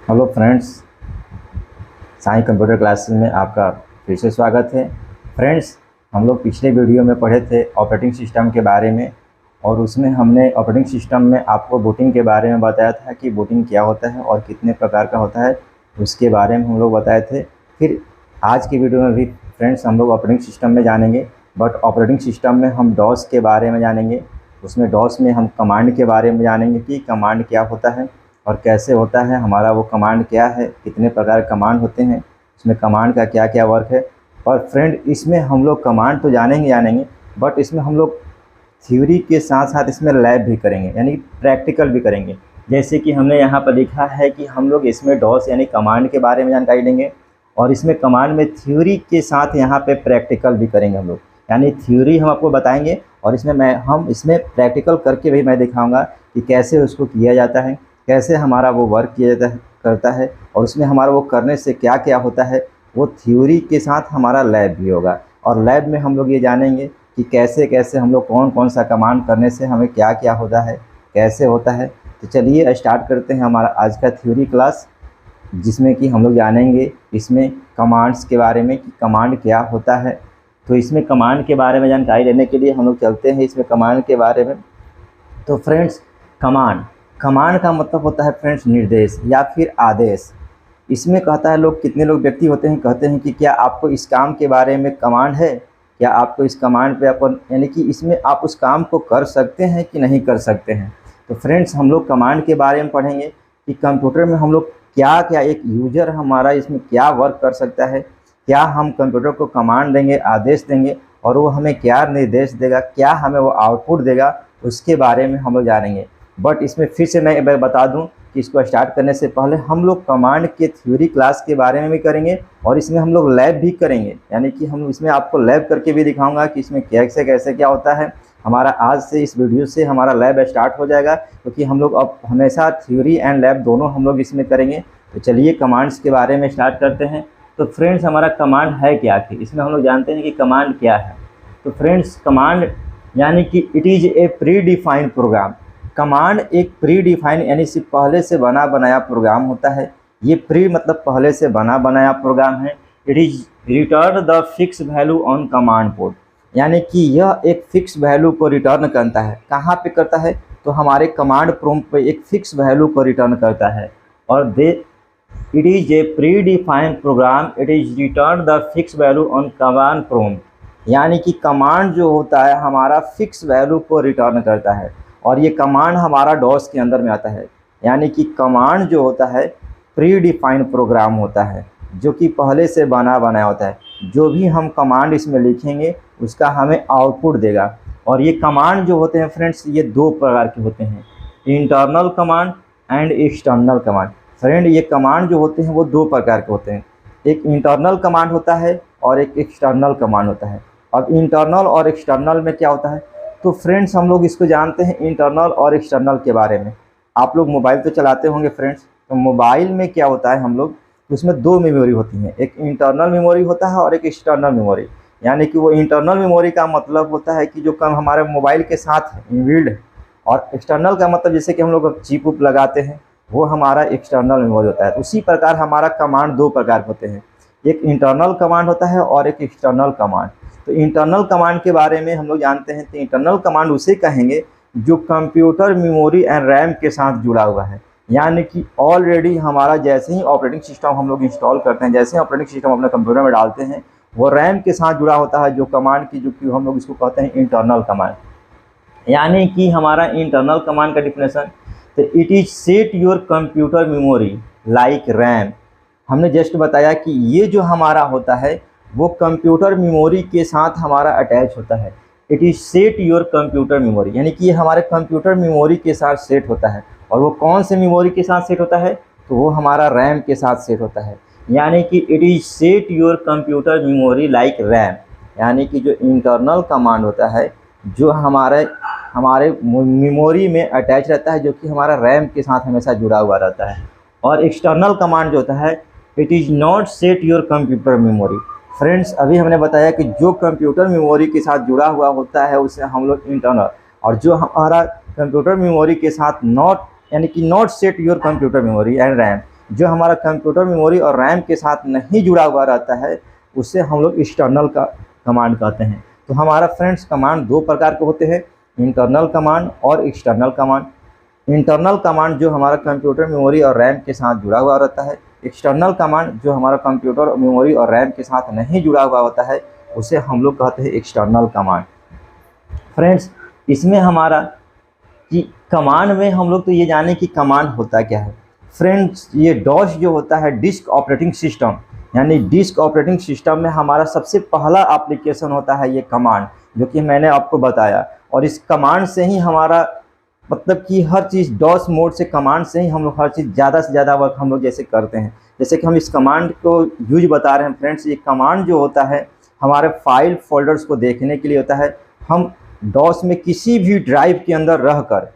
Hello friends, Sai computer classes में आपका फिर से स्वागत है। फ्रेंड्स, हम लोग पिछले वीडियो में पढ़े थे ऑपरेटिंग सिस्टम के बारे में, और उसमें हमने ऑपरेटिंग सिस्टम में आपको बूटिंग के बारे में बताया था कि बूटिंग क्या होता है और कितने प्रकार का होता है, उसके बारे में हम लोग बताए थे। फिर आज की वीडियो में भी फ्रेंड्स हम लोग ऑपरेटिंग सिस्टम में जानेंगे, बट ऑपरेटिंग सिस्टम में हम डॉस के बारे में जानेंगे। उसमें डॉस में हम कमांड के बारे में जानेंगे कि कमांड क्या होता है और कैसे होता है, हमारा वो कमांड क्या है, कितने प्रकार के कमांड होते हैं, उसमें कमांड का क्या क्या वर्क है। और फ्रेंड, इसमें हम लोग कमांड तो जानेंगे, बट इसमें हम लोग थ्योरी के साथ साथ इसमें लैब भी करेंगे, यानी प्रैक्टिकल भी करेंगे। जैसे कि हमने यहाँ पर लिखा है कि हम लोग इसमें डॉस यानी कमांड के बारे में जानकारी लेंगे, और इसमें कमांड में थ्योरी के साथ यहाँ पे प्रैक्टिकल भी करेंगे हम लोग। यानी थ्योरी हम आपको बताएंगे और हम इसमें प्रैक्टिकल करके भी मैं दिखाऊंगा कि कैसे उसको किया जाता है, कैसे हमारा वो वर्क किया जाता है करता है, और उसमें हमारा वो करने से क्या क्या होता है। वो थ्योरी के साथ हमारा लैब भी होगा, और लैब में हम लोग ये जानेंगे कि कैसे कैसे हम लोग कौन कौन सा कमांड करने से हमें क्या क्या होता है, कैसे होता है। तो चलिए स्टार्ट करते हैं हमारा आज का थ्योरी क्लास, जिसमें कि हम लोग जानेंगे इसमें कमांड्स के बारे में कि कमांड क्या होता है। तो इसमें कमांड के बारे में जानकारी लेने के लिए हम लोग चलते हैं इसमें कमांड के बारे में। तो फ्रेंड्स, कमांड का मतलब होता है फ्रेंड्स निर्देश या फिर आदेश। इसमें कहता है कितने लोग व्यक्ति होते हैं, कहते हैं कि क्या आपको इस काम के बारे में कमांड है, क्या आपको इस कमांड पे अपन यानी कि इसमें आप उस काम को कर सकते हैं कि नहीं कर सकते हैं। तो फ्रेंड्स, हम लोग कमांड के बारे में पढ़ेंगे कि कंप्यूटर में हम लोग क्या क्या, एक यूजर हमारा इसमें क्या वर्क कर सकता है, क्या हम कंप्यूटर को कमांड देंगे, आदेश देंगे, और वो हमें क्या निर्देश देगा, क्या हमें वो आउटपुट देगा, उसके बारे में हम लोग जानेंगे। बट इसमें फिर से मैं बता दूं कि इसको स्टार्ट करने से पहले हम लोग कमांड के थ्योरी क्लास के बारे में भी करेंगे, और इसमें हम लोग लैब भी करेंगे। यानी कि हम इसमें आपको लैब करके भी दिखाऊंगा कि इसमें कैसे कैसे क्या होता है। हमारा आज से इस वीडियो से हमारा लैब स्टार्ट हो जाएगा, क्योंकि हम लोग अब हमेशा थ्योरी एंड लैब दोनों हम लोग इसमें करेंगे। तो चलिए कमांड्स के बारे में स्टार्ट करते हैं। तो फ्रेंड्स, हमारा कमांड है क्या आखिर, इसमें हम लोग जानते हैं कि कमांड क्या है। तो फ्रेंड्स, कमांड यानी कि it is a predefined program. Command एक प्री डिफाइन यानी सिर्फ पहले से बना बनाया प्रोग्राम होता है। ये प्री मतलब पहले से बना बनाया प्रोग्राम है। It is return the fix value on command port, यानी कि यह एक फिक्स वैल्यू को रिटर्न करता है। कहाँ पे करता है, तो हमारे कमांड प्रॉम्प्ट पे एक फिक्स वैल्यू को रिटर्न करता है। और it is a predefined program, it is return the fix value on command prompt, यानी कि कमांड जो होता है हमारा फिक्स वैल्यू को रिटर्न करता है। और ये कमांड हमारा डॉस के अंदर में आता है। यानी कि कमांड जो होता है प्री डिफाइंड प्रोग्राम होता है, जो कि पहले से बना बनाया होता है। जो भी हम कमांड इसमें लिखेंगे उसका हमें आउटपुट देगा। और ये कमांड जो होते हैं फ्रेंड्स, ये दो प्रकार के होते हैं, internal command and external command. Friend, ये कमांड जो होते हैं वो दो प्रकार के होते हैं, एक इंटरनल कमांड होता है और एक एक्सटर्नल कमांड होता है। अब इंटरनल और एक्सटर्नल में क्या होता है, तो फ्रेंड्स हम लोग इसको जानते हैं इंटरनल और एक्सटर्नल के बारे में। आप लोग मोबाइल तो चलाते होंगे फ्रेंड्स, तो मोबाइल में क्या होता है हम लोग, उसमें दो मेमोरी होती हैं, एक इंटरनल मेमोरी होता है और एक एक्सटर्नल मेमोरी। यानी कि वो इंटरनल मेमोरी का मतलब होता है कि जो कम हमारे मोबाइल के साथ इनबिल्ड है, और एक्सटर्नल का मतलब जैसे कि हम लोग चिप उप लगाते हैं, वो हमारा एक्सटर्नल मेमोरी होता है। उसी प्रकार हमारा कमांड दो प्रकार होते हैं, एक इंटरनल कमांड होता है और एक एक्सटर्नल कमांड। तो इंटरनल कमांड के बारे में हम लोग जानते हैं, तो इंटरनल कमांड उसे कहेंगे जो कंप्यूटर मेमोरी एंड रैम के साथ जुड़ा हुआ है। यानी कि ऑलरेडी हमारा जैसे ही ऑपरेटिंग सिस्टम हम लोग इंस्टॉल करते हैं, जैसे ही ऑपरेटिंग सिस्टम अपने कंप्यूटर में डालते हैं, वो रैम के साथ जुड़ा होता है। जो कमांड की जो कि हम लोग इसको कहते हैं इंटरनल कमांड। यानी कि हमारा इंटरनल कमांड का डिफिनेशन, तो it is set your computer memory like RAM. हमने जस्ट बताया कि ये जो हमारा होता है वो कंप्यूटर मेमोरी के साथ हमारा अटैच होता है। It is set your computer memory, यानी कि ये हमारे कंप्यूटर मेमोरी के साथ सेट होता है। और वो कौन से मेमोरी के साथ सेट होता है, तो वो हमारा रैम के साथ सेट होता है। यानी कि it is set your computer memory like RAM, यानी कि जो इंटरनल कमांड होता है जो हमारे मेमोरी में अटैच रहता है, जो कि हमारा रैम के साथ हमेशा जुड़ा हुआ रहता है। और एक्सटर्नल कमांड जो होता है, it is not set your computer memory. Friends, अभी हमने बताया कि जो कंप्यूटर मेमोरी के साथ जुड़ा हुआ होता है उसे हम लोग इंटरनल, और जो हमारा कंप्यूटर मेमोरी के साथ नॉट यानी कि not set your computer memory and RAM, जो हमारा कंप्यूटर मेमोरी और रैम के साथ नहीं जुड़ा हुआ रहता है उसे हम लोग एक्सटर्नल का कमांड कहते हैं। तो हमारा फ्रेंड्स कमांड दो प्रकार के होते हैं, इंटरनल कमांड और एक्सटर्नल कमांड। इंटरनल कमांड जो हमारा कंप्यूटर मेमोरी और रैम के साथ जुड़ा हुआ रहता है, एक्सटर्नल कमांड जो हमारा कंप्यूटर मेमोरी और रैम के साथ नहीं जुड़ा हुआ होता है उसे हम लोग कहते हैं एक्सटर्नल कमांड। फ्रेंड्स इसमें हमारा कि कमांड में हम लोग तो ये जाने कि कमांड होता क्या है। फ्रेंड्स ये डॉस जो होता है डिस्क ऑपरेटिंग सिस्टम, यानी डिस्क ऑपरेटिंग सिस्टम में हमारा सबसे पहला एप्लीकेशन होता है ये कमांड, जो कि मैंने आपको बताया। और इस कमांड से ही हमारा मतलब कि हर चीज़ डॉस मोड से कमांड से ही हम लोग हर चीज़ ज़्यादा से ज़्यादा वर्क हम लोग जैसे करते हैं। जैसे कि हम इस कमांड को यूज बता रहे हैं फ्रेंड्स, ये कमांड जो होता है हमारे फाइल फोल्डर्स को देखने के लिए होता है। हम डॉस में किसी भी ड्राइव के अंदर रहकर,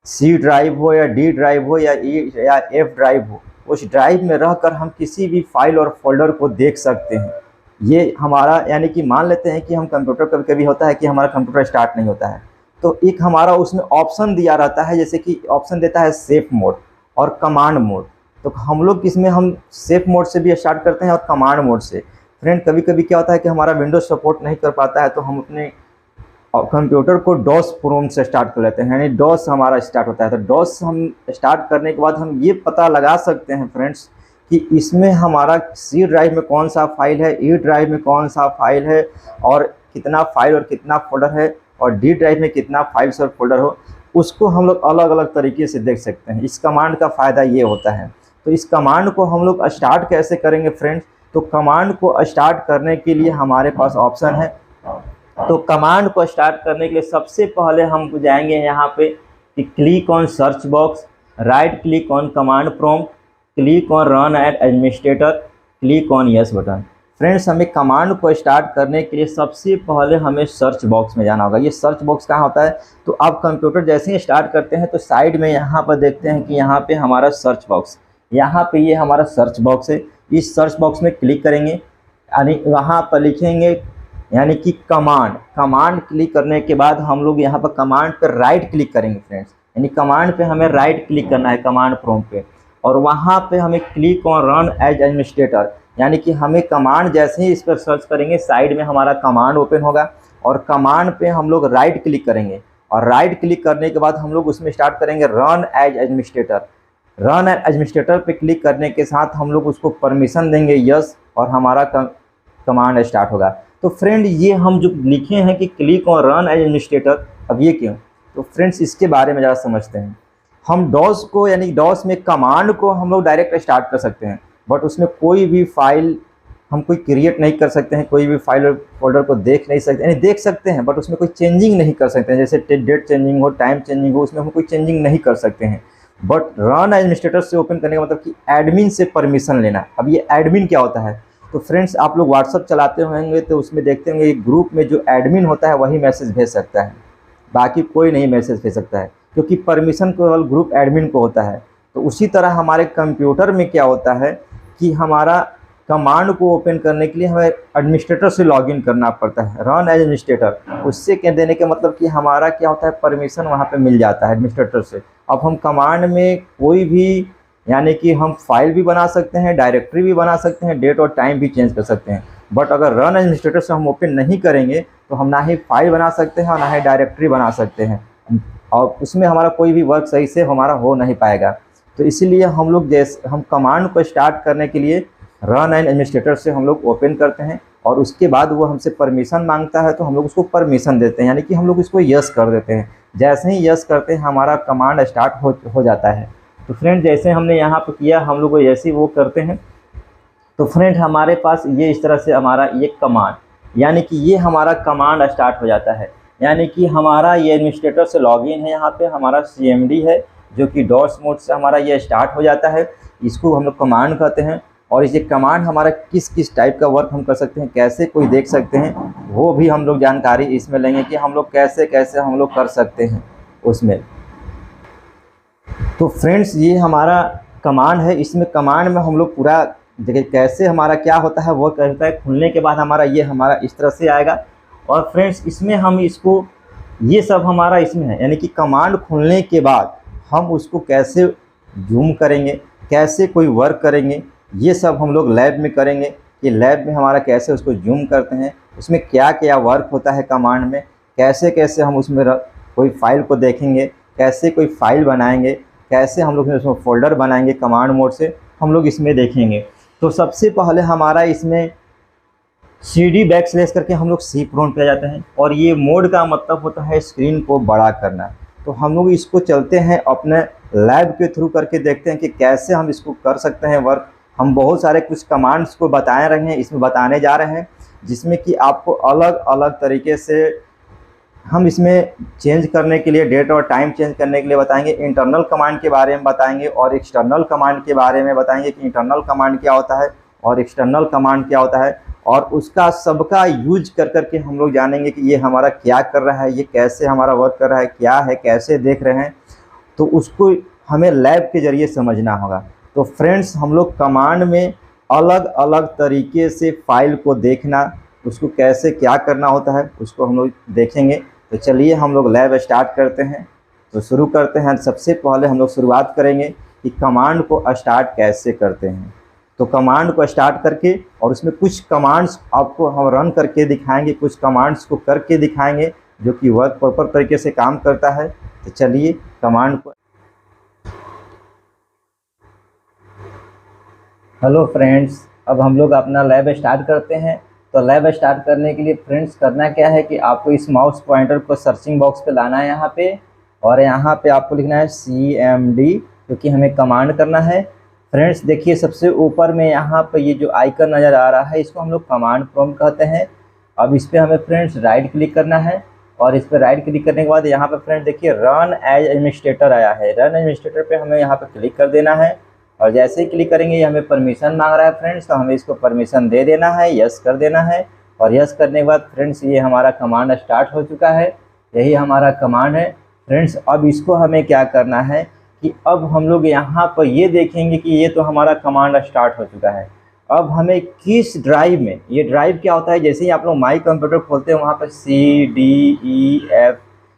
सी ड्राइव हो या डी ड्राइव हो या ई या एफ ड्राइव हो, उस ड्राइव में रहकर हम किसी भी फाइल और फोल्डर को देख सकते हैं। ये हमारा यानी कि मान लेते हैं कि हम कंप्यूटर कभी कभी होता है कि हमारा कंप्यूटर स्टार्ट नहीं होता है, तो एक हमारा उसमें ऑप्शन दिया रहता है, जैसे कि ऑप्शन देता है सेफ मोड और कमांड मोड। तो हम लोग इसमें हम सेफ मोड से भी स्टार्ट करते हैं और कमांड मोड से। फ्रेंड कभी कभी क्या होता है कि हमारा विंडोज सपोर्ट नहीं कर पाता है, तो हम अपने कंप्यूटर को डॉस प्रोम से स्टार्ट कर लेते हैं, यानी डॉस हमारा स्टार्ट होता है। तो डॉस हम स्टार्ट करने के बाद हम ये पता लगा सकते हैं फ्रेंड्स कि इसमें हमारा सी ड्राइव में कौन सा फाइल है, ई ड्राइव में कौन सा फाइल है और कितना फाइल और कितना फोल्डर है, और डी ड्राइव में कितना फाइल्स और फोल्डर हो, उसको हम लोग अलग अलग तरीके से देख सकते हैं। इस कमांड का फ़ायदा ये होता है। तो इस कमांड को हम लोग स्टार्ट कैसे करेंगे फ्रेंड्स, तो कमांड को स्टार्ट करने के लिए हमारे पास ऑप्शन है। तो कमांड को स्टार्ट करने के लिए सबसे पहले हम जाएंगे यहाँ पे कि click on search box, right click on command prompt, click on run as administrator, click on yes button. Friends हमें कमांड को स्टार्ट करने के लिए सबसे पहले हमें सर्च बॉक्स में जाना होगा। ये सर्च बॉक्स कहाँ होता है, तो आप कंप्यूटर जैसे ही स्टार्ट करते हैं तो साइड में यहाँ पर देखते हैं कि यहाँ पे हमारा सर्च बॉक्स, यहाँ पे ये हमारा सर्च बॉक्स है। इस सर्च बॉक्स में क्लिक करेंगे, यानी वहाँ पर लिखेंगे यानी कि कमांड क्लिक करने के बाद हम लोग यहाँ पर कमांड पर राइट क्लिक करेंगे फ्रेंड्स, यानी कमांड पे हमें राइट क्लिक करना है कमांड प्रॉम्प्ट पे, और वहाँ पे हमें click on run as administrator, यानी कि हमें कमांड जैसे ही इस पर सर्च करेंगे साइड में हमारा कमांड ओपन होगा, और कमांड पे हम लोग राइट क्लिक करेंगे, और राइट क्लिक करने के बाद हम लोग उसमें स्टार्ट करेंगे run as administrator. Run as administrator पे क्लिक करने के साथ हम लोग उसको परमिशन देंगे यस, और हमारा कमांड स्टार्ट होगा। तो फ्रेंड ये हम जो लिखे हैं कि click on run as administrator, अब ये क्यों, तो फ्रेंड्स इसके बारे में ज़रा समझते हैं। हम डॉस को यानी डॉस में कमांड को हम लोग डायरेक्ट स्टार्ट कर सकते हैं, बट उसमें कोई भी फाइल हम कोई क्रिएट नहीं कर सकते हैं, कोई भी फाइल और फोल्डर को देख नहीं सकते, यानी देख सकते हैं बट उसमें कोई चेंजिंग नहीं कर सकते हैं, जैसे डेट चेंजिंग हो, टाइम चेंजिंग हो, उसमें हम कोई चेंजिंग नहीं कर सकते हैं। बट रन एडमिनिस्ट्रेटर से ओपन करने का मतलब कि एडमिन से परमिशन लेना। अब ये एडमिन क्या होता है, तो फ्रेंड्स आप लोग व्हाट्सअप चलाते होंगे तो उसमें देखते होंगे एक ग्रुप में जो एडमिन होता है वही मैसेज भेज सकता है, बाकी कोई नहीं मैसेज भेज सकता है, क्योंकि परमिशन केवल ग्रुप एडमिन को होता है। तो उसी तरह हमारे कंप्यूटर में क्या होता है कि हमारा कमांड को ओपन करने के लिए हमें एडमिनिस्ट्रेटर से लॉगिन करना पड़ता है, रन एज एडमिनिस्ट्रेटर। उससे कह देने का मतलब कि हमारा क्या होता है, परमिशन वहाँ पे मिल जाता है एडमिनिस्ट्रेटर से। अब हम कमांड में कोई भी यानी कि हम फाइल भी बना सकते हैं, डायरेक्टरी भी बना सकते हैं, डेट और टाइम भी चेंज कर सकते हैं। बट अगर रन एडमिनिस्ट्रेटर से हम ओपन नहीं करेंगे तो हम ना ही फाइल बना सकते हैं और ना ही डायरेक्टरी बना सकते हैं, और उसमें हमारा कोई भी वर्क सही से हमारा हो नहीं पाएगा। तो इसीलिए हम लोग जैसे हम कमांड को स्टार्ट करने के लिए रन एंड एडमिनिस्ट्रेटर से हम लोग ओपन करते हैं, और उसके बाद वो हमसे परमिशन मांगता है तो हम लोग उसको परमिशन देते हैं, यानी कि हम लोग इसको यस कर देते हैं। जैसे ही यस करते हैं हमारा कमांड स्टार्ट हो जाता है। तो फ्रेंड जैसे हमने यहाँ पर किया, हम लोग को जैसे ही वो करते हैं तो फ्रेंड हमारे पास ये इस तरह से हमारा ये कमांड यानी कि ये हमारा कमांड स्टार्ट हो जाता है। यानी कि हमारा ये एडमिनिस्ट्रेटर से लॉगिन है, यहाँ पे हमारा CMD है जो कि डॉस मोड से हमारा ये स्टार्ट हो जाता है, इसको हम लोग कमांड कहते हैं। और ये कमांड हमारा किस किस टाइप का वर्क हम कर सकते हैं, कैसे कोई देख सकते हैं, वो भी हम लोग जानकारी इसमें लेंगे कि हम लोग कैसे कैसे हम लोग कर सकते हैं उसमें। तो फ्रेंड्स ये हमारा कमांड है, इसमें कमांड में हम लोग पूरा देखिए कैसे हमारा क्या होता है, वो कहता है खुलने के बाद हमारा ये हमारा इस तरह से आएगा। और फ्रेंड्स इसमें हम इसको ये सब हमारा इसमें है, यानी कि कमांड खुलने के बाद हम उसको कैसे जूम करेंगे, कैसे कोई वर्क करेंगे, ये सब हम लोग लैब में करेंगे कि लैब में हमारा कैसे उसको जूम करते हैं, उसमें क्या क्या वर्क होता है कमांड में, कैसे कैसे हम उसमें कोई फाइल को देखेंगे, कैसे कोई फाइल बनाएंगे, कैसे हम लोग उसमें फ़ोल्डर बनाएंगे कमांड मोड से, हम लोग इसमें देखेंगे। तो सबसे पहले हमारा इसमें CD बैकस्लैश करके हम लोग सी प्रॉम्प्ट पे जाते हैं, और ये मोड का मतलब होता है स्क्रीन को बड़ा करना। तो हम लोग इसको चलते हैं अपने लैब के थ्रू करके देखते हैं कि कैसे हम इसको कर सकते हैं वर्क। हम बहुत सारे कुछ कमांड्स को बताए रहे हैं, इसमें बताने जा रहे हैं, जिसमें कि आपको अलग अलग तरीके से हम इसमें चेंज करने के लिए, डेट और टाइम चेंज करने के लिए बताएंगे। इंटरनल कमांड के बारे में बताएंगे और एक्सटर्नल कमांड के बारे में बताएंगे कि इंटरनल कमांड क्या होता है और एक्सटर्नल कमांड क्या होता है, और उसका सबका यूज कर करके हम लोग जानेंगे कि ये हमारा क्या कर रहा है, ये कैसे हमारा वर्क कर रहा है, क्या है, कैसे देख रहे हैं। तो उसको हमें लैब के ज़रिए समझना होगा। तो फ्रेंड्स, हम लोग कमांड में अलग अलग तरीके से फाइल को देखना, उसको कैसे क्या करना होता है, उसको हम लोग देखेंगे। तो चलिए हम लोग लैब स्टार्ट करते हैं। तो शुरू करते हैं। सबसे पहले हम लोग शुरुआत करेंगे कि कमांड को स्टार्ट कैसे करते हैं। तो कमांड को स्टार्ट करके और उसमें कुछ कमांड्स आपको हम रन करके दिखाएंगे, कुछ कमांड्स को करके दिखाएंगे जो कि वर्क प्रॉपर तरीके से काम करता है। तो चलिए कमांड को। हेलो फ्रेंड्स, अब हम लोग अपना लैब स्टार्ट करते हैं। तो लैब स्टार्ट करने के लिए फ्रेंड्स करना क्या है कि आपको इस माउस पॉइंटर को सर्चिंग बॉक्स पे लाना है यहाँ पे, और यहाँ पे आपको लिखना है CMD, क्योंकि हमें कमांड करना है। फ्रेंड्स देखिए, सबसे ऊपर में यहाँ पे ये जो आइकन नज़र आ रहा है, इसको हम लोग कमांड प्रॉम्प्ट कहते हैं। अब इस पर हमें फ्रेंड्स राइट क्लिक करना है, और इस पर राइट क्लिक करने के बाद यहाँ पे फ्रेंड्स देखिए रन एज एडमिनिस्ट्रेटर आया है। रन एडमिनिस्ट्रेटर पे हमें यहाँ पे क्लिक कर देना है, और जैसे ही क्लिक करेंगे ये हमें परमिशन मांग रहा है फ्रेंड्स, तो हमें इसको परमिशन दे देना है, यस कर देना है। और यस करने के बाद फ्रेंड्स ये हमारा कमांड स्टार्ट हो चुका है। यही हमारा कमांड है फ्रेंड्स। अब इसको हमें क्या करना है कि अब हम लोग यहाँ पर ये देखेंगे कि ये तो हमारा कमांड स्टार्ट हो चुका है। अब हमें किस ड्राइव में, ये ड्राइव क्या होता है, जैसे ही आप लोग माई कंप्यूटर खोलते हैं वहाँ पर CDEF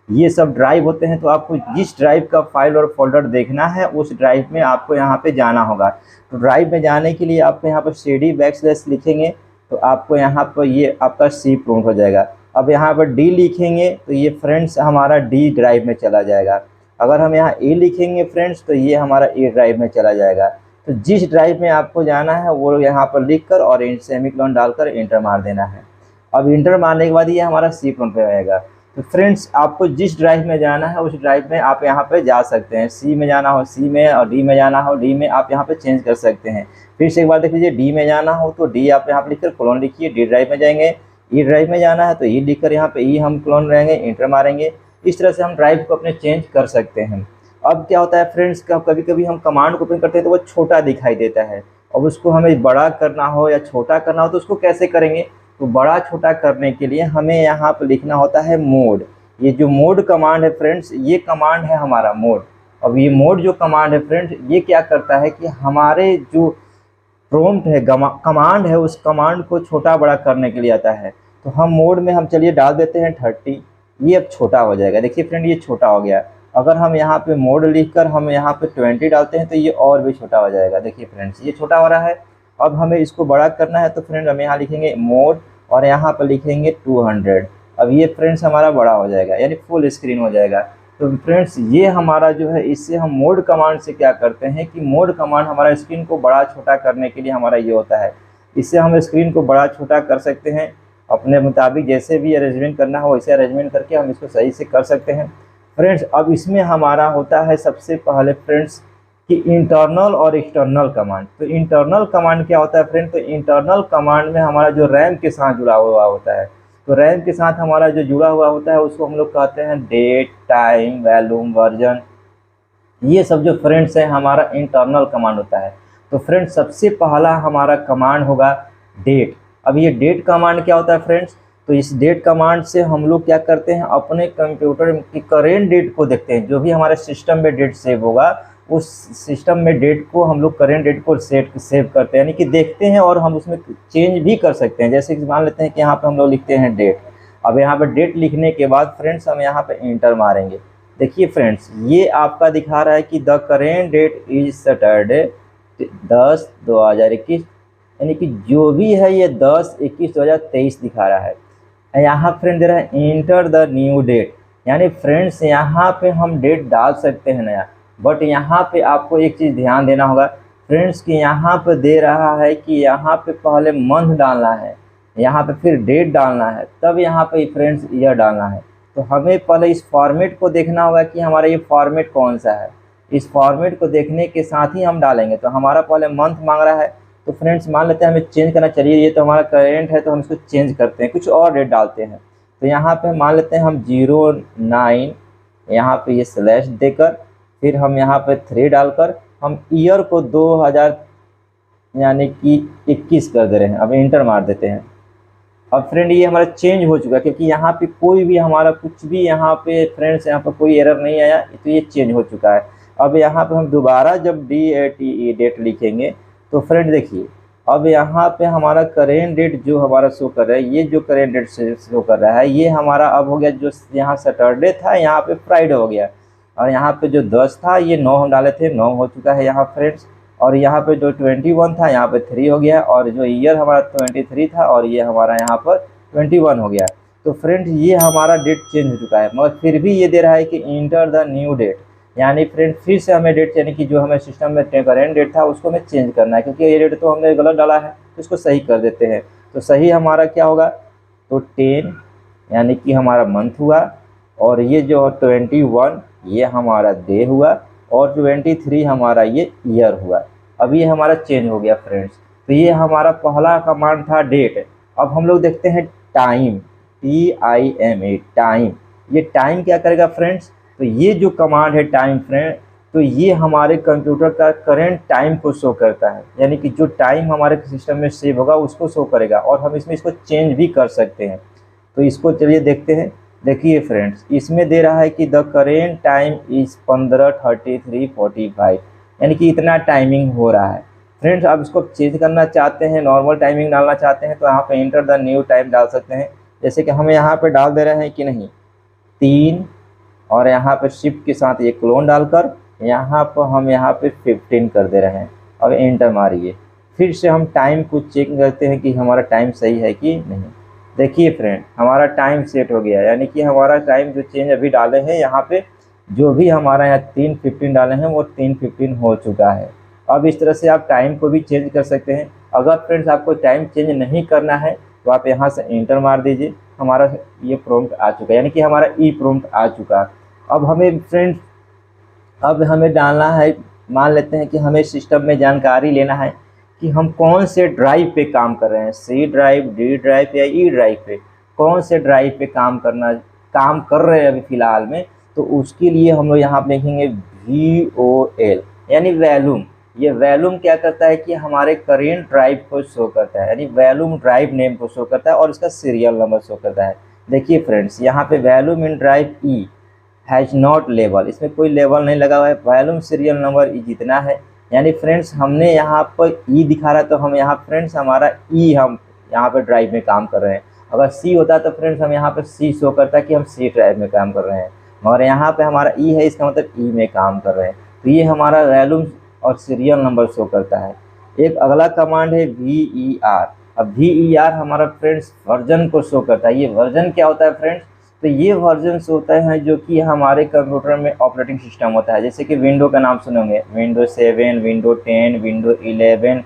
ये सब ड्राइव होते हैं। तो आपको जिस ड्राइव का फाइल और फोल्डर देखना है उस ड्राइव में आपको यहाँ पे जाना होगा। तो ड्राइव में जाने के लिए आपको यहाँ पर CD बैकस्लैश लिखेंगे, तो आपको यहाँ पर ये आपका C प्रॉम्प्ट हो जाएगा। अब यहाँ पर D लिखेंगे तो ये फ्रेंड्स हमारा D ड्राइव में चला जाएगा। अगर हम यहाँ E लिखेंगे फ्रेंड्स तो ये हमारा E ड्राइव में चला जाएगा। तो जिस ड्राइव में आपको जाना है वो यहाँ पर लिख कर और सेमीकोलन डालकर इंटर मार देना है। अब इंटर मारने के बाद ये हमारा C प्रॉम्प्ट पे आएगा। तो फ्रेंड्स आपको जिस ड्राइव में जाना है उस ड्राइव में आप यहाँ पे जा सकते हैं। C में जाना हो C में, और D में जाना हो D में, आप यहाँ पे चेंज कर सकते हैं। फिर से एक बार देख लीजिए, D में जाना हो तो D आप यहाँ पे लिखकर क्लोन लिखिए, D ड्राइव में जाएंगे। E ड्राइव में जाना है तो E लिखकर यहाँ पे E हम क्लोन रहेंगे, इंटर मारेंगे। इस तरह से हम ड्राइव को अपने चेंज कर सकते हैं। अब क्या होता है फ्रेंड्स, कभी कभी हम कमांड को ओपन करते हैं तो वो छोटा दिखाई देता है। अब उसको हमें बड़ा करना हो या छोटा करना हो तो उसको कैसे करेंगे। तो बड़ा छोटा करने के लिए हमें यहाँ पर लिखना होता है मोड। ये जो मोड कमांड है फ्रेंड्स, ये कमांड है हमारा मोड। अब ये मोड जो कमांड है फ्रेंड्स, ये क्या करता है कि हमारे जो प्रॉम्प्ट है, कमांड है, उस कमांड को छोटा बड़ा करने के लिए आता है। तो हम मोड में हम चलिए डाल देते हैं 30, ये अब छोटा हो जाएगा। देखिए फ्रेंड, ये छोटा हो गया। अगर हम यहाँ पे मोड लिखकर हम यहाँ पे 20 डालते हैं तो ये और भी छोटा हो जाएगा। देखिए फ्रेंड्स, ये छोटा हो रहा है। अब हमें इसको बड़ा करना है तो फ्रेंड हम यहाँ लिखेंगे मोड और यहाँ पर लिखेंगे 200। अब ये फ्रेंड्स हमारा बड़ा हो जाएगा, यानी फुल स्क्रीन हो जाएगा। तो फ्रेंड्स ये हमारा जो है, इससे हम मोड कमांड से क्या करते हैं कि मोड कमांड हमारा स्क्रीन को बड़ा छोटा करने के लिए हमारा ये होता है। इससे हम स्क्रीन को बड़ा छोटा कर सकते हैं अपने मुताबिक, जैसे भी अरेंजमेंट करना हो वैसे अरेंजमेंट करके हम इसको सही से कर सकते हैं फ्रेंड्स। अब इसमें हमारा होता है सबसे पहले फ्रेंड्स कि इंटरनल और एक्सटर्नल कमांड। तो इंटरनल कमांड क्या होता है फ्रेंड, तो इंटरनल कमांड में हमारा जो रैम के साथ जुड़ा हुआ होता है, तो रैम के साथ हमारा जो जुड़ा हुआ होता है उसको हम लोग कहते हैं डेट, टाइम, वॉल्यूम, वर्जन। ये सब जो फ्रेंड्स है हमारा इंटरनल कमांड होता है। तो फ्रेंड्स सबसे पहला हमारा कमांड होगा डेट। अब ये डेट कमांड क्या होता है फ्रेंड्स, तो इस डेट कमांड से हम लोग क्या करते हैं, अपने कंप्यूटर की करेंट डेट को देखते हैं। जो भी हमारे सिस्टम में डेट सेव होगा उस सिस्टम में डेट को हम लोग करेंट डेट को सेव करते हैं, यानी कि देखते हैं और हम उसमें चेंज भी कर सकते हैं। जैसे कि मान लेते हैं कि यहाँ पे हम लोग लिखते हैं डेट। अब यहाँ पे डेट लिखने के बाद फ्रेंड्स हम यहाँ पे इंटर मारेंगे। देखिए फ्रेंड्स, ये आपका दिखा रहा है कि the current date is Saturday 10/2021, यानी कि जो भी है ये 10/21/2023 दिखा रहा है। यहाँ फ्रेंड दे रहा है इंटर द न्यू डेट, यानी फ्रेंड्स यहाँ पे हम डेट डाल सकते हैं नया, बट यहाँ पे आपको एक चीज़ ध्यान देना होगा फ्रेंड्स कि यहाँ पे दे रहा है कि यहाँ पे पहले मंथ डालना है, यहाँ पे फिर डेट डालना है, तब यहाँ पे फ्रेंड्स ईयर डालना है। तो हमें पहले इस फॉर्मेट को देखना होगा कि हमारा ये फॉर्मेट कौन सा है। इस फॉर्मेट को देखने के साथ ही हम डालेंगे। तो हमारा पहले मंथ मांग रहा है, तो फ्रेंड्स मान लेते हैं हमें चेंज करना चाहिए, ये तो हमारा करेंट है तो हम इसको चेंज करते हैं, कुछ और डेट डालते हैं। तो यहाँ पे मान लेते हैं हम 09, यहाँ पे ये स्लैश देकर फिर हम यहाँ पे 3 डालकर हम ईयर को 2000 यानी कि 21 कर दे रहे हैं। अब इंटर मार देते हैं। अब फ्रेंड ये हमारा चेंज हो चुका है, क्योंकि यहाँ पे कोई भी हमारा कुछ भी यहाँ पे फ्रेंड्स यहाँ पर कोई एरर नहीं आया, तो ये चेंज हो चुका है। अब यहाँ पे हम दोबारा जब डेट लिखेंगे तो फ्रेंड देखिए, अब यहाँ पे हमारा करेंट डेट जो हमारा शो कर रहा है, ये जो करेंट डेट से शो कर रहा है ये हमारा अब हो गया, जो यहाँ सैटरडे था यहाँ पे फ्राइडे हो गया, और यहाँ पे जो 10 था ये 9 हम डाले थे, 9 हो चुका है यहाँ फ्रेंड्स। और यहाँ पे जो 21 था यहाँ पे 3 हो गया, और जो ईयर हमारा 23 था और ये हमारा यहाँ पर 21 हो गया। तो फ्रेंड्स ये हमारा डेट चेंज हो चुका है, मगर फिर भी ये दे रहा है कि इंटर द न्यू डेट, यानी फ्रेंड फिर से हमें डेट, यानी कि जो हमें सिस्टम में करेंट डेट था उसको हमें चेंज करना है, क्योंकि ये डेट तो हमने गलत डाला है, तो इसको सही कर देते हैं। तो सही हमारा क्या होगा, तो 10 यानी कि हमारा मंथ हुआ, और ये जो 21 ये हमारा डे हुआ, और 23 हमारा ये ईयर हुआ। अब ये हमारा चेंज हो गया फ्रेंड्स। तो ये हमारा पहला कमांड था डेट। अब हम लोग देखते हैं टाइम, TIME टाइम। ये टाइम क्या करेगा फ्रेंड्स, तो ये जो कमांड है टाइम फ्रेंड, तो ये हमारे कंप्यूटर का करंट टाइम को शो करता है, यानी कि जो टाइम हमारे सिस्टम में सेव होगा उसको शो करेगा, और हम इसमें इसको चेंज भी कर सकते हैं। तो इसको चलिए देखते हैं। देखिए फ्रेंड्स, इसमें दे रहा है कि द करेंट टाइम इज़ 15:33:45, यानी कि इतना टाइमिंग हो रहा है फ्रेंड्स। अब इसको चेंज करना चाहते हैं, नॉर्मल टाइमिंग डालना चाहते हैं, तो यहाँ पे इंटर द न्यू टाइम डाल सकते हैं। जैसे कि हमें यहाँ पे डाल दे रहे हैं कि नहीं 3, और यहाँ पे शिफ्ट के साथ ये क्लोन डालकर यहाँ पर हम यहाँ पे 15 कर दे रहे हैं। अब इंटर मारिए, फिर से हम टाइम को चेक करते हैं कि हमारा टाइम सही है कि नहीं। देखिए फ्रेंड, हमारा टाइम सेट हो गया, यानी कि हमारा टाइम जो चेंज अभी डाले हैं यहाँ पे, जो भी हमारा यहाँ 3:15 डाले हैं वो 3:15 हो चुका है। अब इस तरह से आप टाइम को भी चेंज कर सकते हैं। अगर फ्रेंड्स आपको टाइम चेंज नहीं करना है तो आप यहाँ से इंटर मार दीजिए, हमारा ये प्रॉम्प्ट आ चुका है, यानी कि हमारा ई प्रॉम्प्ट आ चुका। अब हमें फ्रेंड्स, अब हमें डालना है, मान लेते हैं कि हमें सिस्टम में जानकारी लेना है कि हम कौन से ड्राइव पे काम कर रहे हैं, C ड्राइव, D ड्राइव या E ड्राइव पे, कौन से ड्राइव पे काम कर रहे हैं अभी फ़िलहाल में। तो उसके लिए हम लोग यहाँ पे लिखेंगे VOL, यानी वैल्यूम। ये वैल्यूम क्या करता है कि हमारे करेंट ड्राइव को शो करता है, यानी वैल्यूम ड्राइव नेम को शो करता है, और इसका सीरियल नंबर शो करता है। देखिए फ्रेंड्स, यहाँ पे volume in drive E has not level, इसमें कोई लेवल नहीं लगा हुआ है, वैल्यूम सीरियल नंबर ई जितना है, यानी फ्रेंड्स हमने यहाँ पर ई दिखा रहा है, तो हम यहाँ फ्रेंड्स हमारा ई, हम यहाँ पर ड्राइव में काम कर रहे हैं। अगर सी होता तो फ्रेंड्स हम यहाँ पर सी शो करता कि हम सी ड्राइव में काम कर रहे हैं, मगर यहाँ पे हमारा ई है, इसका मतलब ई में काम कर रहे हैं। तो ये हमारा वैल्यूम और सीरियल नंबर शो करता है। एक अगला कमांड है VER। अब VER हमारा फ्रेंड्स वर्जन को शो करता है। ये वर्जन क्या होता है फ्रेंड्स, तो ये वर्जन होता है जो कि हमारे कंप्यूटर में ऑपरेटिंग सिस्टम होता है। जैसे कि विंडो का नाम सुने होंगे, विंडो 7, विंडो 10, विंडो 11,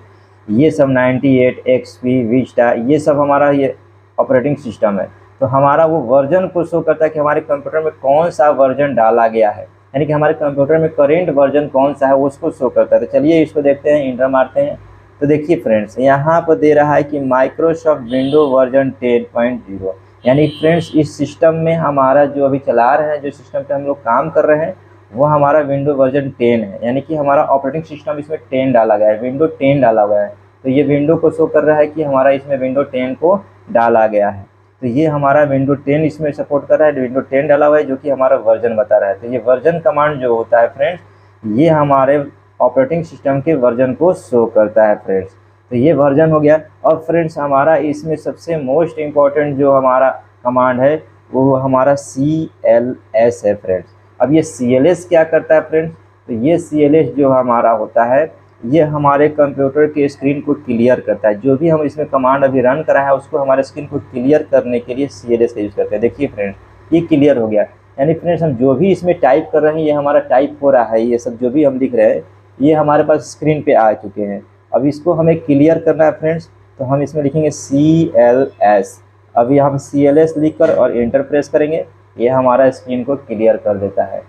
ये सब 98, XP, विस्टा, ये सब हमारा ये ऑपरेटिंग सिस्टम है। तो हमारा वो वर्जन को शो करता है कि हमारे कंप्यूटर में कौन सा वर्जन डाला गया है, यानी कि हमारे कंप्यूटर में करेंट वर्जन कौन सा है वो उसको शो करता है। तो चलिए इसको देखते हैं, इंटर मारते हैं। तो देखिए फ्रेंड्स, यहाँ पर दे रहा है कि माइक्रोसॉफ्ट विंडो वर्जन 10.0, यानी फ्रेंड्स इस सिस्टम में हमारा जो अभी चला रहे हैं, जो सिस्टम पे हम लोग काम कर रहे हैं, वो हमारा विंडो वर्जन 10 है, यानी कि हमारा ऑपरेटिंग सिस्टम इसमें 10 डाला गया है, विंडो 10 डाला हुआ है। तो ये विंडो को शो कर रहा है कि हमारा इसमें विंडो 10 को डाला गया है। तो ये हमारा विंडो 10 इसमें सपोर्ट कर रहा है, विंडो 10 डाला हुआ है, जो कि हमारा वर्जन बता रहा है। तो ये वर्जन कमांड जो होता है फ्रेंड्स, ये हमारे ऑपरेटिंग सिस्टम के वर्जन को शो करता है फ्रेंड्स। तो ये वर्जन हो गया। अब फ्रेंड्स हमारा इसमें सबसे मोस्ट इम्पॉर्टेंट जो हमारा कमांड है वो हमारा CLS है फ्रेंड्स। अब ये CLS क्या करता है फ्रेंड्स, तो ये CLS जो हमारा होता है ये हमारे कंप्यूटर के स्क्रीन को क्लियर करता है। जो भी हम इसमें कमांड अभी रन करा है उसको हमारे स्क्रीन को क्लियर करने के लिए CLS का यूज़ करते हैं। देखिए फ्रेंड्स, ये क्लियर हो गया, यानी फ्रेंड्स हम जो भी इसमें टाइप कर रहे हैं ये हमारा टाइप हो रहा है। ये सब जो भी हम लिख रहे हैं ये हमारे पास स्क्रीन पे आ चुके हैं। अब इसको हमें क्लियर करना है फ्रेंड्स, तो हम इसमें लिखेंगे CLS। अभी हम CLS लिख कर और एंटर प्रेस करेंगे, ये हमारा स्क्रीन को क्लियर कर देता है।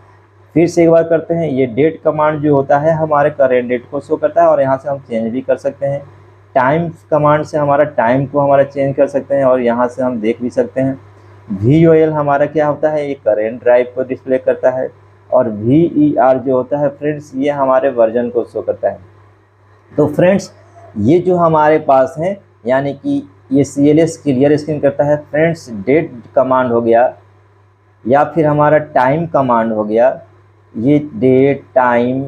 फिर से एक बार करते हैं, ये डेट कमांड जो होता है हमारे करेंट डेट को शो करता है और यहाँ से हम चेंज भी कर सकते हैं। टाइम कमांड से हमारा टाइम को हमारा चेंज कर सकते हैं और यहाँ से हम देख भी सकते हैं। VOL हमारा क्या होता है, ये करेंट ड्राइव को डिस्प्ले करता है। और VER जो होता है फ्रेंड्स, ये हमारे वर्जन को शो करता है। तो फ्रेंड्स ये जो हमारे पास है, यानी कि ये CLS क्लियर स्क्रीन करता है। फ्रेंड्स डेट कमांड हो गया या फिर हमारा टाइम कमांड हो गया, ये डेट टाइम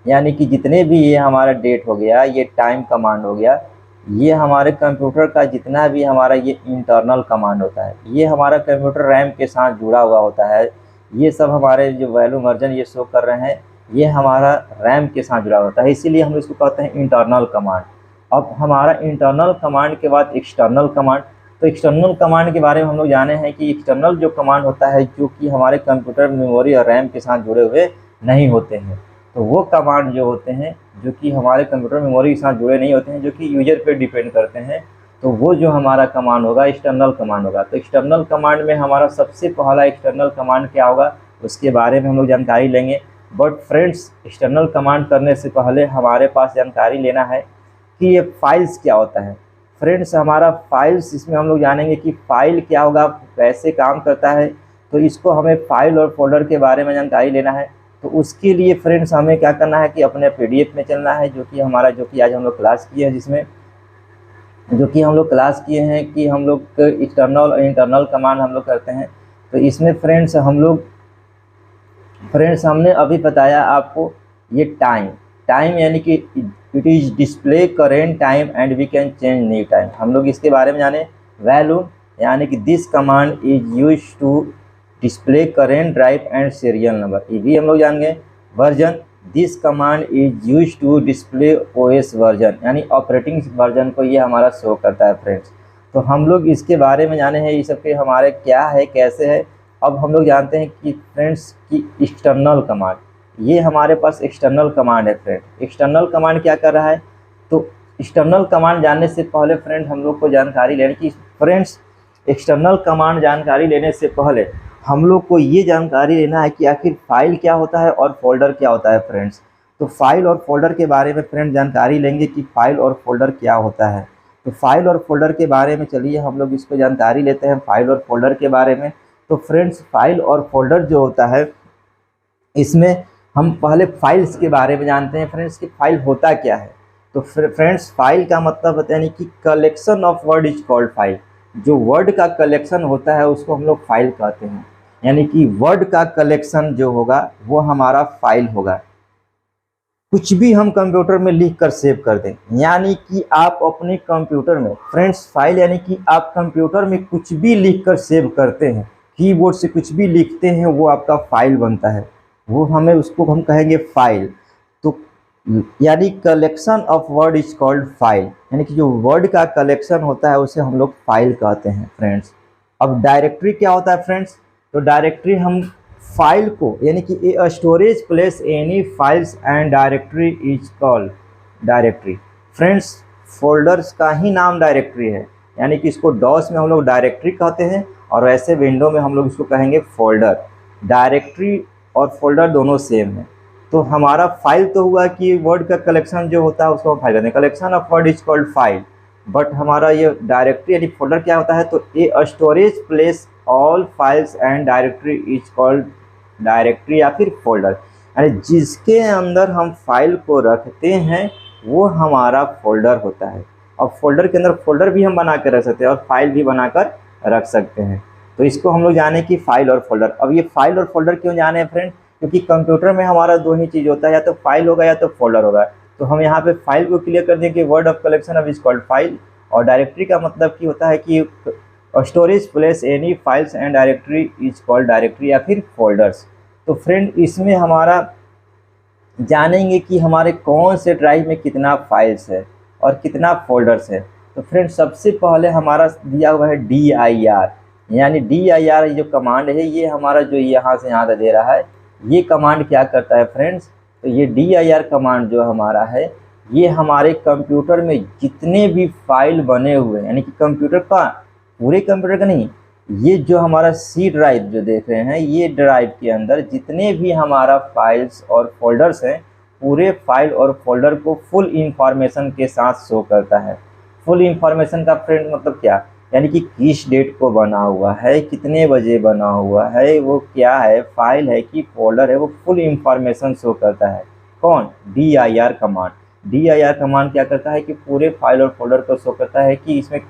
यानी कि जितने भी ये हमारा डेट हो गया, ये टाइम कमांड हो गया, ये हमारे कंप्यूटर का जितना भी हमारा ये इंटरनल कमांड होता है, ये हमारा कंप्यूटर रैम के साथ जुड़ा हुआ होता है। ये सब हमारे जो वैल्यू वर्जन ये शो कर रहे हैं ये हमारा रैम के साथ जुड़ा होता है, इसीलिए हम इसको कहते हैं इंटरनल कमांड। अब हमारा इंटरनल कमांड के बाद एक्सटर्नल कमांड। तो एक्सटर्नल कमांड के बारे में हम लोग जाने हैं कि एक्सटर्नल जो कमांड होता है जो कि हमारे कंप्यूटर मेमोरी और रैम के साथ जुड़े हुए नहीं होते हैं। तो वो कमांड जो होते हैं जो कि हमारे कंप्यूटर मेमोरी के साथ जुड़े नहीं होते हैं, जो कि यूजर पे डिपेंड करते हैं, तो वो जो हमारा कमांड होगा एक्सटर्नल कमांड होगा। तो एक्सटर्नल कमांड में हमारा सबसे पहला एक्सटर्नल कमांड क्या होगा उसके बारे में हम लोग जानकारी लेंगे। बट फ्रेंड्स एक्सटर्नल कमांड करने से पहले हमारे पास जानकारी लेना है कि ये फाइल्स क्या होता है। फ्रेंड्स हमारा फाइल्स, इसमें हम लोग जानेंगे कि फाइल क्या होगा, कैसे काम करता है। तो इसको हमें फाइल और फोल्डर के बारे में जानकारी लेना है। तो उसके लिए फ्रेंड्स हमें क्या करना है कि अपने PDF में चलना है, जो कि आज हम लोग क्लास किए हैं, जिसमें जो कि हम लोग क्लास किए हैं कि हम लोग एक्सटर्नल और इंटरनल कमांड हम लोग करते हैं। तो इसमें फ्रेंड्स हमने अभी बताया आपको ये टाइम यानी कि it is display current time and we can change new time. हम लोग इसके बारे में जाने। वैल्यू यानी कि this command is use to display current drive and serial number, ये भी हम लोग जान गए। Version, this command is use to display OS version, यानी ऑपरेटिंग वर्जन को ये हमारा शो करता है फ्रेंड्स। तो हम लोग इसके बारे में जाने हैं, ये सब के हमारे क्या है कैसे है। अब हम लोग जानते हैं कि फ्रेंड्स की एक्सटर्नल कमांड, ये हमारे पास एक्सटर्नल कमांड है फ्रेंड। एक्सटर्नल कमांड क्या कर रहा है, तो एक्सटर्नल कमांड जानने से पहले फ्रेंड हम लोग को जानकारी लेनी कि फ्रेंड्स एक्सटर्नल कमांड जानकारी लेने से पहले हम लोग को ये जानकारी लेना है कि आखिर फाइल क्या होता है और फोल्डर क्या होता है फ्रेंड्स। तो फाइल और फोल्डर के बारे में फ्रेंड जानकारी लेंगे कि फाइल और फोल्डर क्या होता है। तो फाइल और फोल्डर के बारे में चलिए हम लोग इसको जानकारी लेते हैं फाइल और फोल्डर के बारे में। तो फ्रेंड्स फाइल और फोल्डर जो होता है, इसमें हम पहले फाइल्स के बारे में जानते हैं फ्रेंड्स कि फाइल होता क्या है। तो फ्रेंड्स फाइल का मतलब होता है यानी कि collection of word is called file. जो वर्ड का कलेक्शन होता है उसको हम लोग फाइल कहते हैं, यानी कि वर्ड का कलेक्शन जो होगा वो हमारा फाइल होगा। कुछ भी हम कंप्यूटर में लिख कर सेव कर दें, यानी कि आप अपने कंप्यूटर में फ्रेंड्स फाइल यानी कि आप कंप्यूटर में कुछ भी लिख कर सेव करते हैं, कीबोर्ड से कुछ भी लिखते हैं वो आपका फाइल बनता है, वो उसको हम कहेंगे फाइल। तो यानी collection of word is called file, यानी कि जो वर्ड का कलेक्शन होता है उसे हम लोग फाइल कहते हैं फ्रेंड्स। अब डायरेक्टरी क्या होता है फ्रेंड्स, तो डायरेक्टरी हम फाइल को यानी कि a storage place any files and directory is called directory. Friends folders का ही नाम डायरेक्टरी है, यानी कि इसको डॉस में हम लोग डायरेक्टरी कहते हैं और वैसे विंडो में हम लोग इसको कहेंगे फोल्डर। डायरेक्टरी और फोल्डर दोनों सेम है। तो हमारा फाइल तो हुआ कि वर्ड का कलेक्शन जो होता है उसको हम फाइल कहते हैं, collection of word is called file. But हमारा ये डायरेक्टरी यानी फोल्डर क्या होता है, तो a storage place all files and directory is called directory या फिर फोल्डर, यानी जिसके अंदर हम फाइल को रखते हैं वो हमारा फोल्डर होता है। और फोल्डर के अंदर फोल्डर भी हम बना कर रख सकते हैं और फाइल भी बनाकर रख सकते हैं। तो इसको हम लोग जाने कि फाइल और फोल्डर। अब ये फाइल और फोल्डर क्यों जाने हैं फ्रेंड, क्योंकि कंप्यूटर में हमारा दो ही चीज़ होता है, या तो फाइल होगा या तो फोल्डर होगा। तो हम यहाँ पे फाइल को क्लियर कर दें कि word of collection of is called file, और डायरेक्टरी का मतलब कि होता है कि storage place any files and directory is called directory या फिर फोल्डर्स। तो फ्रेंड इसमें हमारा जानेंगे कि हमारे कौन से ड्राइव में कितना फाइल्स है और कितना फोल्डर्स है। तो फ्रेंड्स सबसे पहले हमारा दिया हुआ है dir, यानी dir जो कमांड है ये हमारा जो यहाँ से यहाँ तक दे रहा है, ये कमांड क्या करता है फ्रेंड्स। तो ये dir कमांड जो हमारा है ये हमारे कंप्यूटर में जितने भी फाइल बने हुए हैं, यानी कि कंप्यूटर का, पूरे कंप्यूटर का नहीं, ये जो हमारा सी ड्राइव जो देख रहे हैं, ये ड्राइव के अंदर जितने भी हमारा फाइल्स और फोल्डर्स हैं, पूरे फाइल और फोल्डर को फुल इंफॉर्मेशन के साथ शो करता है। फुल इंफॉर्मेशन का फ्रेंड मतलब क्या, यानी कि किस डेट को बना हुआ है, कितने बजे बना हुआ है, वो क्या है, फाइल है कि फोल्डर है, वो फुल इंफॉर्मेशन शो करता है। कौन, dir कमांड। dir कमांड क्या करता है कि पूरे फाइल और फोल्डर को शो करता है कि इसमें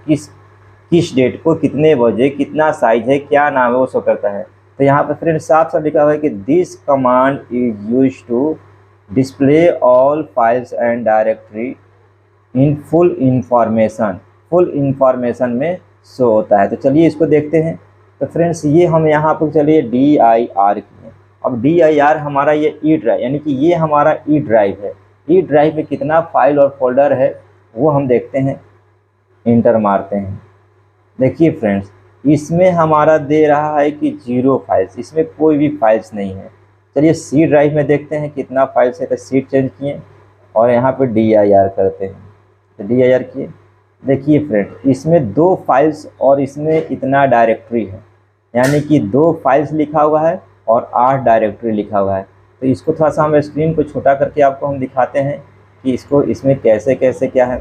किस डेट को, कितने बजे, कितना साइज है, क्या नाम है, वो शो करता है। तो यहाँ पर फ्रेंड साफ साफ लिखा हुआ है कि this command is used to display all files and directory in full information में शो होता है। तो चलिए इसको देखते हैं। तो फ्रेंड्स ये हम यहाँ पर चलिए dir किए। अब dir हमारा ये ई ड्राइव, यानी कि ये हमारा ई ड्राइव है। ई ड्राइव में कितना फाइल और फोल्डर है वो हम देखते हैं, इंटर मारते हैं। देखिए फ्रेंड्स इसमें हमारा दे रहा है कि 0 फाइल्स, इसमें कोई भी फाइल्स नहीं है। चलिए सी ड्राइव में देखते हैं कितना फाइल्स है। तो सीट चेंज किए और यहाँ पे dir करते हैं। तो dir किए, देखिए फ्रेंड इसमें 2 फाइल्स और इसमें इतना डायरेक्टरी है, यानी कि 2 फाइल्स लिखा हुआ है और 8 डायरेक्टरी लिखा हुआ है। तो इसको थोड़ा सा हम स्क्रीन को छोटा करके आपको हम दिखाते हैं कि इसको इसमें कैसे कैसे क्या है।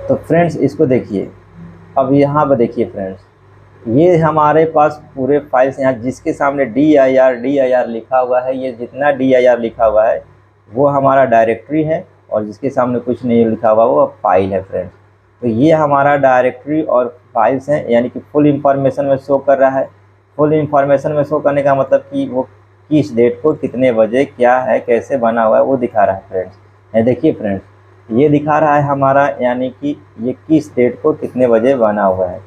तो फ्रेंड्स इसको देखिए, अब यहाँ पर देखिए फ्रेंड्स, ये हमारे पास पूरे फाइल्स यहाँ जिसके सामने dir लिखा हुआ है, ये जितना dir लिखा हुआ है वो हमारा डायरेक्टरी है, और जिसके सामने कुछ नहीं लिखा हुआ वो फाइल है फ्रेंड्स। तो ये हमारा डायरेक्टरी और फाइल्स हैं, यानी कि फुल इंफॉर्मेशन में शो कर रहा है। फुल इंफॉर्मेशन में शो करने का मतलब कि वो किस डेट को, कितने बजे, क्या है, कैसे बना हुआ है, वो दिखा रहा है फ्रेंड्स। ये देखिए फ्रेंड्स ये दिखा रहा है हमारा, यानी कि ये किस डेट को कितने बजे बना हुआ है।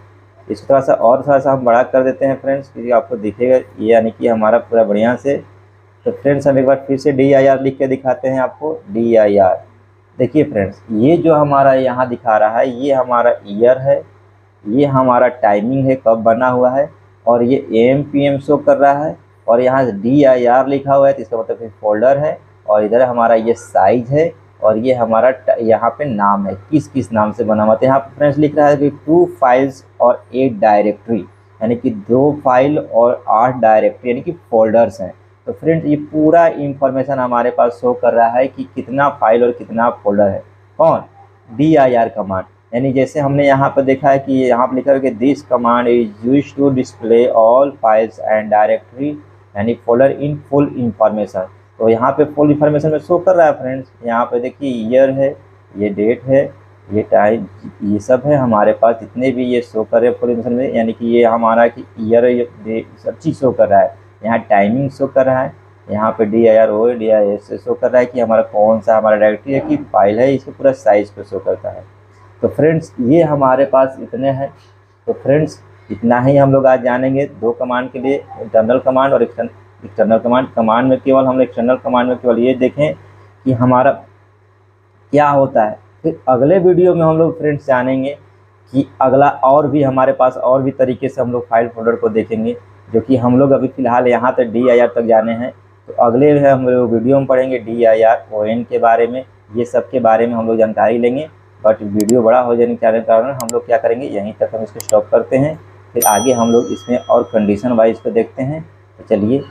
इसको थोड़ा सा हम बड़ा कर देते हैं फ्रेंड्स, क्योंकि आपको दिखेगा ये, यानी कि हमारा पूरा बढ़िया से। तो फ्रेंड्स हम एक बार फिर से dir लिख के दिखाते हैं आपको, dir। देखिए फ्रेंड्स ये जो हमारा यहाँ दिखा रहा है ये हमारा ईयर है, ये हमारा टाइमिंग है कब बना हुआ है, और ये AM PM शो कर रहा है, और यहाँ dir लिखा हुआ है तो इसका मतलब फोल्डर है, और इधर हमारा ये साइज है, और ये हमारा यहाँ पे नाम है, किस किस नाम से बना हुआ। तो यहाँ पे फ्रेंड्स लिख रहा है कि 2 फाइल्स और 8 डायरेक्टरी, यानी कि 2 फाइल और 8 डायरेक्टरी, यानी कि फोल्डर्स हैं। तो फ्रेंड्स ये पूरा इंफॉर्मेशन हमारे पास शो कर रहा है कि कितना फाइल और कितना फोल्डर है। कौन, dir कमांड। यानी जैसे हमने यहाँ पर देखा है कि यहाँ पर लिखा है कि this command is used to display all files and directory, यानी फोल्डर इन फुल इंफॉर्मेशन। तो यहाँ पे फुल इंफॉर्मेशन में शो कर रहा है फ्रेंड्स। यहाँ पे देखिए ईयर है, ये डेट है, ये टाइम, ये सब है हमारे पास, जितने भी ये शो कर रहे हैं फुल इंफॉर्मेशन में, यानी कि ये हमारा कि ईयर, ये सब चीज़ शो कर रहा है। यहाँ टाइमिंग शो कर रहा है, यहाँ पे dir से शो कर रहा है कि हमारा कौन सा हमारा डायरेक्टरी है कि फाइल है, इसको पूरा साइज पे शो करता है। तो फ्रेंड्स ये हमारे पास इतने हैं। तो फ्रेंड्स इतना ही हम लोग आज जानेंगे 2 कमांड के लिए, इंटरनल कमांड और एक्सटर्नल कमांड में केवल हम एक्सटर्नल कमांड में केवल ये देखें कि हमारा क्या होता है। फिर अगले वीडियो में हम लोग फ्रेंड्स जानेंगे कि अगला और भी हमारे पास और भी तरीके से हम लोग फाइल फोल्डर को देखेंगे, जो कि हम लोग अभी फ़िलहाल यहाँ तक dir तक जाने हैं। तो अगले हम लोग वीडियो में पढ़ेंगे dir ON के बारे में, ये सब के बारे में हम लोग जानकारी लेंगे। बट वीडियो बड़ा हो जाने के कारण हम लोग क्या करेंगे, यहीं तक हम इसको स्टॉप करते हैं। फिर आगे हम लोग इसमें और कंडीशन वाइज को देखते हैं। तो चलिए